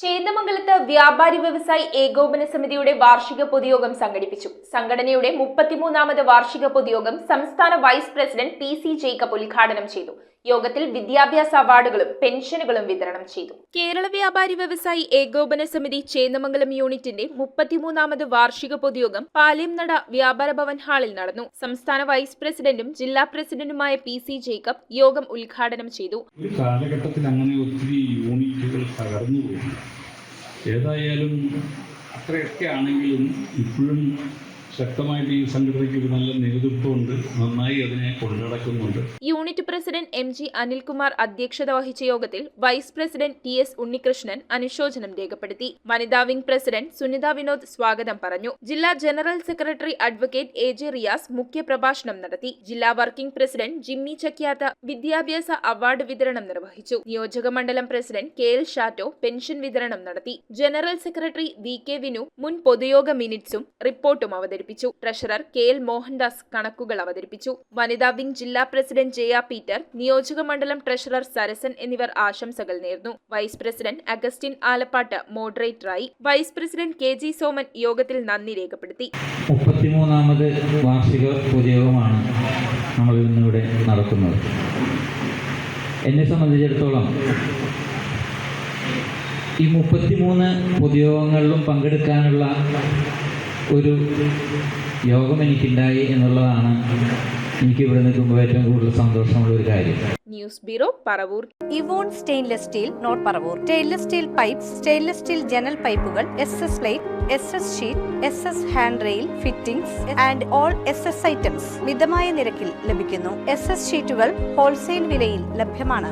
ചേന്ദമംഗലത്ത് വ്യാപാരി വ്യവസായി ഏകോപന സമിതിയുടെ വാർഷിക പൊതുയോഗം സംഘടിപ്പിച്ചു. സംഘടനയുടെ 33ാമത് വാർഷിക പൊതുയോഗം സംസ്ഥാന വൈസ് പ്രസിഡന്റ് പി.സി. ജേക്കബ് ഉദ്ഘാടനം ചെയ്തു. യോഗത്തിൽ വിദ്യാഭ്യാസ അവാർഡുകളും പെൻഷനുകളും വിതരണം ചെയ്തു. കേരള വ്യാപാരി വ്യവസായി ഏകോപന സമിതി ചേന്ദമംഗലം യൂണിറ്റിന്റെ 33ാമത് വാർഷിക പൊതുയോഗം പാലേംനട വ്യാപാര ഭവൻ ഹാളിൽ നടന്നു. സംസ്ഥാന വൈസ് പ്രസിഡന്റും ജില്ലാ പ്രസിഡന്റുമായ പി.സി. ജേക്കബ് യോഗം ഉദ്ഘാടനം ചെയ്തു. കാലഘട്ടത്തിൽ അങ്ങനെ ഒത്തിരി യൂണിറ്റുകൾ തകർന്നുപോയി. ഏതായാലും അത്രയൊക്കെ ആണെങ്കിലും ഇപ്പോഴും ശക്തമായിട്ട് ഈ സംഘടനയ്ക്ക് ഒരു നല്ല നേതൃത്വമുണ്ട്. നന്നായി അതിനെ കൊണ്ടുനടക്കുന്നുണ്ട്. Unit president M G. അനിൽകുമാർ അധ്യക്ഷത വഹിച്ച യോഗത്തിൽ വൈസ് പ്രസിഡന്റ് ടി.എസ്. ഉണ്ണികൃഷ്ണൻ അനുശോചനം രേഖപ്പെടുത്തി. വനിതാ വിംഗ് പ്രസിഡന്റ് സുനിത വിനോദ് സ്വാഗതം പറഞ്ഞു. ജില്ലാ ജനറൽ സെക്രട്ടറി അഡ്വക്കേറ്റ് എ.ജെ. റിയാസ് മുഖ്യപ്രഭാഷണം നടത്തി. ജില്ലാ വർക്കിംഗ് പ്രസിഡന്റ് ജിമ്മി ചക്കിയാത്ത വിദ്യാഭ്യാസ അവാർഡ് വിതരണം നിർവഹിച്ചു. നിയോജക മണ്ഡലം പ്രസിഡന്റ് കെ.എൽ. ഷാറ്റോ പെൻഷൻ വിതരണം നടത്തി. General secretary VK. വിനു മുൻ പൊതുയോഗ മിനിറ്റ്സും റിപ്പോർട്ടും അവതരിപ്പിച്ചു. ട്രഷറർ കെ.എൽ. മോഹൻദാസ് കണക്കുകൾ അവതരിപ്പിച്ചു. വനിതാ വിംഗ് ജില്ലാ പ്രസിഡന്റ് ജയ പീറ്റർ, നിയോജക മണ്ഡലം ട്രഷറർ സരസൻ എന്നിവർ ആശംസകൾ നേർന്നു. വൈസ് പ്രസിഡന്റ് അഗസ്റ്റിൻ ആലപ്പാട്ട് മോഡറേറ്ററായി. Vice president K G. സോമൻ യോഗത്തിൽ നന്ദി രേഖപ്പെടുത്തി. 33ാമത് വാർഷിക പൊതുയോഗമാണ് നമ്മൾ ഇന്നിവിടെ നടക്കുന്നത്. എന്നെ സംബന്ധിച്ചിടത്തോളം ഈ 33 പൊതുയോഗങ്ങളിലും പങ്കെടുക്കാനുള്ള ഒരു യോഗം എനിക്കുണ്ടായി എന്നുള്ളതാണ് എനിക്ക് ഇവിടെ നിൽക്കുമ്പോൾ ഏറ്റവും കൂടുതൽ സന്തോഷമുള്ള ഒരു കാര്യം. News bureau, Paravur. ഇവോൺ stainless steel, North Paravur. Stainless steel pipes, stainless steel ജനൽ പൈപ്പുകൾ, SS plate, SS sheet, SS hand rail, fittings and all SS items മിതമായ നിരക്കിൽ ലഭിക്കുന്നു. SS ഷീറ്റുകൾ ഹോൾസെയിൽ വിലയിൽ ലഭ്യമാണ്.